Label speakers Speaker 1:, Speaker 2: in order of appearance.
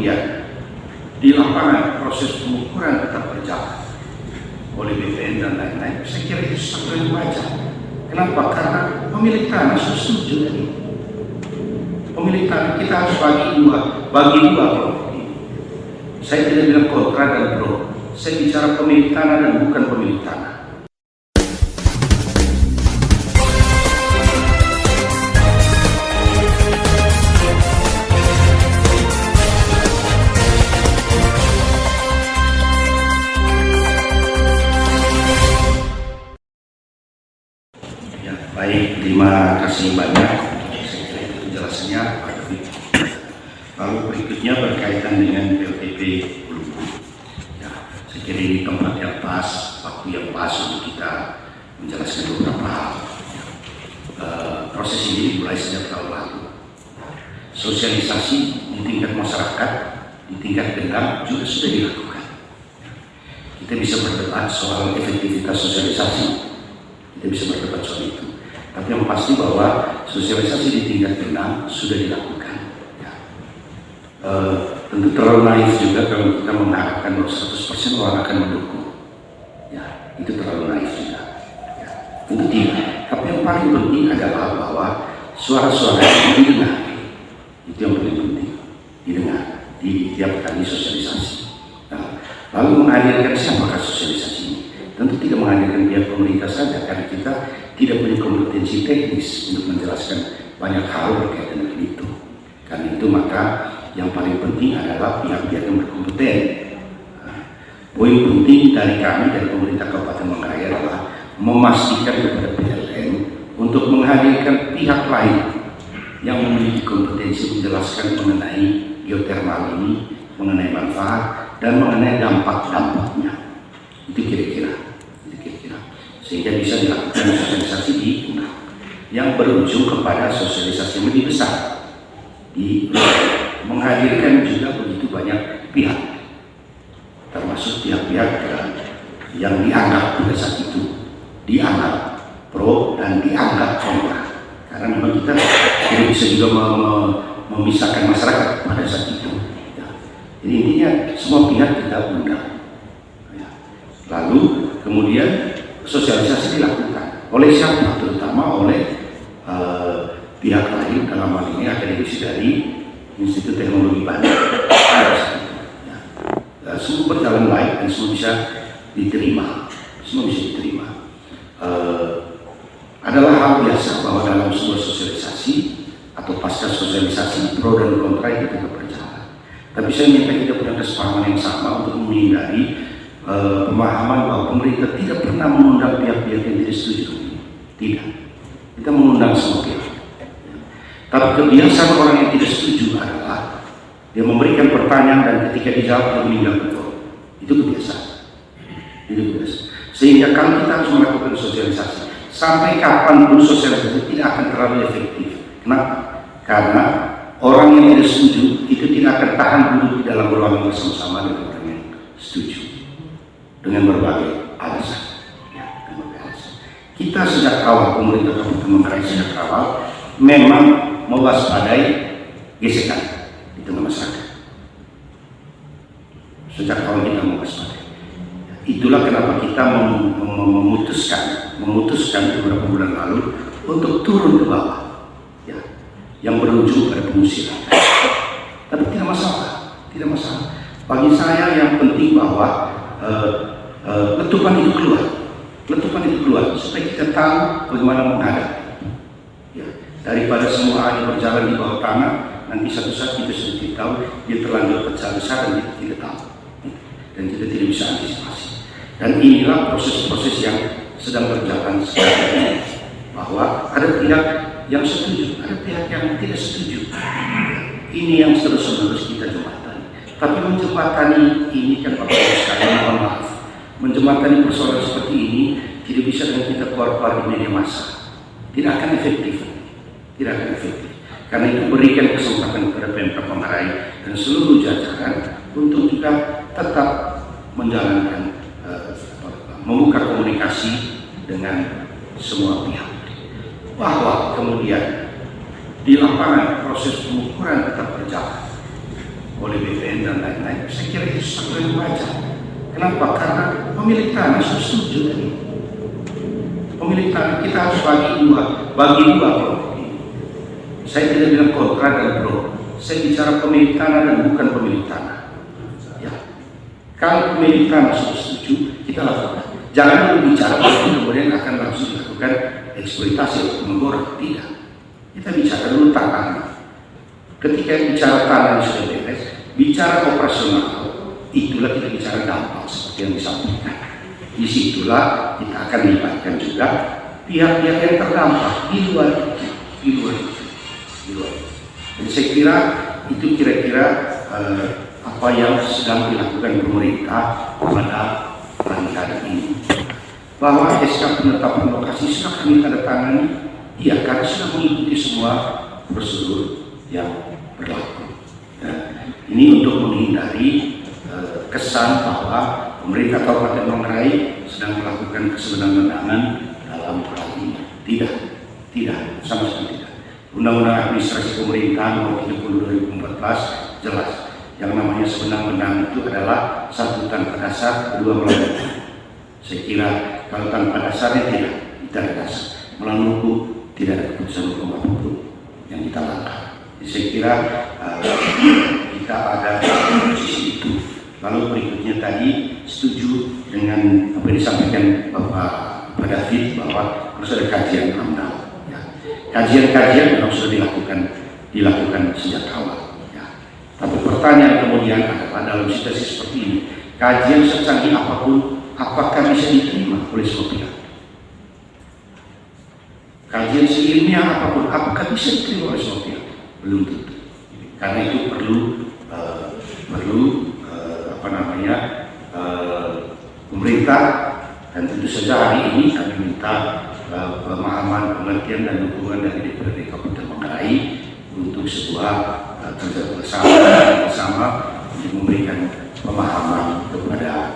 Speaker 1: kemudian di lapangan proses pengukuran tetap berjalan oleh BPN dan lain-lain, saya kira itu sesuatu yang wajar. Kenapa? Karena pemilik tanah setuju tadi. Pemilik tanah kita harus bagi dua kelompok ini. Saya tidak bilang kontra dan pro. Saya bicara pemilik tanah dan bukan pemilik tanah. Baik, terima kasih banyak. Saya kira itu penjelasannya Pak Dewi. Lalu berikutnya berkaitan dengan PLTP Buluku. Ya, saya kira ini tempat yang pas, waktu yang pas untuk kita menjelaskan beberapa hal. Proses ini dimulai sejak tahun lalu. Sosialisasi di tingkat masyarakat, di tingkat Pemda juga sudah dilakukan. Kita bisa berdebat soal efektivitas sosialisasi. Kita bisa berdebat soal itu. Tapi yang pasti bahwa sosialisasi di tingkat Pemda sudah dilakukan. Ya. Tentu terlalu naif juga kalau kita mengharapkan 100% orang akan mendukung. Ya, itu terlalu naif juga. Ya, tentu tidak. Tapi yang paling penting adalah bahwa suara-suara yang didengar. Itu yang paling penting, didengar di tiap kali sosialisasi. Nah, lalu menghadirkan siapakah sosialisasi ini? Tentu tidak menghadirkan pihak pemerintah saja, karena kita tidak punya kompetensi teknis untuk menjelaskan banyak hal berkaitan dengan itu. Karena itu maka yang paling penting adalah pihak-pihak yang berkompeten. Poin penting dari kami, dari pemerintah Kabupaten Manggarai adalah memastikan kepada PLN untuk menghadirkan pihak lain yang memiliki kompetensi menjelaskan mengenai geotermal ini, mengenai manfaat dan mengenai dampak-dampaknya. Itu kira-kira. Sehingga bisa dilakukan sosialisasi di undang yang berujung kepada sosialisasi yang lebih besar, di menghadirkan juga begitu banyak pihak, termasuk pihak-pihak yang dianggap pada saat itu dianggap pro dan dianggap kontra, karena memang kita tidak bisa juga memisahkan masyarakat pada saat itu. Ya. Jadi intinya semua pihak kita undang. Ya. Lalu kemudian sosialisasi dilakukan oleh siapa? Terutama oleh pihak lain, dalam hal ini akademisi dari Institut Teknologi Bandung. Ya. Semua berjalan baik dan semua bisa diterima. Adalah hal biasa bahwa dalam sebuah sosialisasi atau pasca sosialisasi pro dan kontra itu tetap berjalan. Tapi saya minta kita punya kesepahaman yang sama untuk menghindari pemahaman bahwa pemerintah tidak pernah mengundang pihak-pihak yang tidak setuju. Tidak, kita mengundang semua pihak. Tapi kebiasaan orang yang tidak setuju adalah dia memberikan pertanyaan dan ketika dijawab dia meninggal betul. Itu kebiasaan. Sehingga kalau kita harus melakukan sosialisasi, sampai kapanpun sosialisasi tidak akan terlalu efektif. Kenapa? Karena orang yang tidak setuju itu tidak akan tahan duduk di dalam ruangan bersama-sama dengan orang yang setuju. Dengan berbagai alasan. Kita sejak awal, pemerintah Kabupaten Manggarai sejak awal memang mewaspadai gesekan di tengah masyarakat. Sejak awal kita mewaspadai. Itulah kenapa kita memutuskan beberapa bulan lalu untuk turun ke bawah, ya, yang berujung pada pengusiran. Tapi tidak masalah. Bagi saya yang penting bahwa letupan itu keluar supaya kita tahu bagaimana menghadapi. Ya, daripada semua hanya berjalan di bawah tanah, nanti satu saat kita sudah tahu dia terlanjur pecah besar dan kita tidak tahu, dan kita tidak bisa antisipasi. Dan inilah proses-proses yang sedang berjalan sekarang ini, bahwa ada pihak yang setuju, ada pihak yang tidak setuju. Ini yang terus-menerus kita jembatani. Tapi menjembatani ini kan Bapak Ibu sekalian, mohon maaf, menjembatani persoalan seperti ini tidak bisa dengan kita keluar di media massa. Tidak akan efektif. Karena itu berikan kesempatan kepada Pemkab Manggarai dan seluruh jajaran untuk juga tetap menjalankan, membuka komunikasi dengan semua pihak. Bahwa kemudian di lapangan proses pengukuran tetap berjalan oleh BPN dan lain-lain. Saya kira itu satu yang wajar. Kenapa? Karena pemilik tanah sudah setuju tadi. Pemilik tanah kita harus bagi dua kelompok ini. Saya tidak bilang kontra dan pro. Saya bicara pemilik tanah dan bukan pemilik tanah. Ya. Kalau pemilik tanah sudah setuju, kita lakukan. Jangan dulu bicara kemudian akan langsung dilakukan eksploitasi atau menggoreng. Tidak. Kita bicara dulu tanah. Ketika bicara tanah sudah beres, bicara operasional, itulah kita bicara dampak seperti yang disampaikan. Disitulah kita akan libatkan juga pihak-pihak yang terdampak di luar itu. Dan saya kira itu kira-kira apa yang sedang dilakukan pemerintah pada hari ini. Bahwa SK penetapan lokasi sudah kami tanda tangani, iya, karena sudah mengikuti semua prosedur yang berlaku. Ini untuk menghindari kesan bahwa pemerintah Kabupaten Manggarai sedang melakukan kesewenang-wenangan dalam hal ini. Tidak, sama sekali tidak. Undang-Undang Administrasi Pemerintahan Nomor 30 2014 jelas yang namanya sewenang-wenang itu adalah satu tanpa dasar, kedua melawan. Saya kira kalau tanpa dasarnya tidak ada dasar. Melawan hukum tidak ada keputusan hukum apapun yang kita langgar. Saya kira kita ada posisi itu. Lalu berikutnya tadi setuju dengan apa yang disampaikan Bapak David bahwa harus ada kajian AMDAL. Ya. Kajian-kajian memang sudah dilakukan sejak awal. Ya. Tapi pertanyaan kemudian adalah dalam situasi seperti ini, kajian secanggih apapun, apakah bisa diterima oleh semua pihak? Kajian seilmiah apapun, apakah bisa diterima oleh semua pihak? Belum tentu. Karena itu perlu pemerintah, dan tentu saja hari ini kami minta pemahaman, pengertian dan dukungan dari DPRD Kabupaten Manggarai untuk sebuah kerja bersama untuk memberikan pemahaman kepada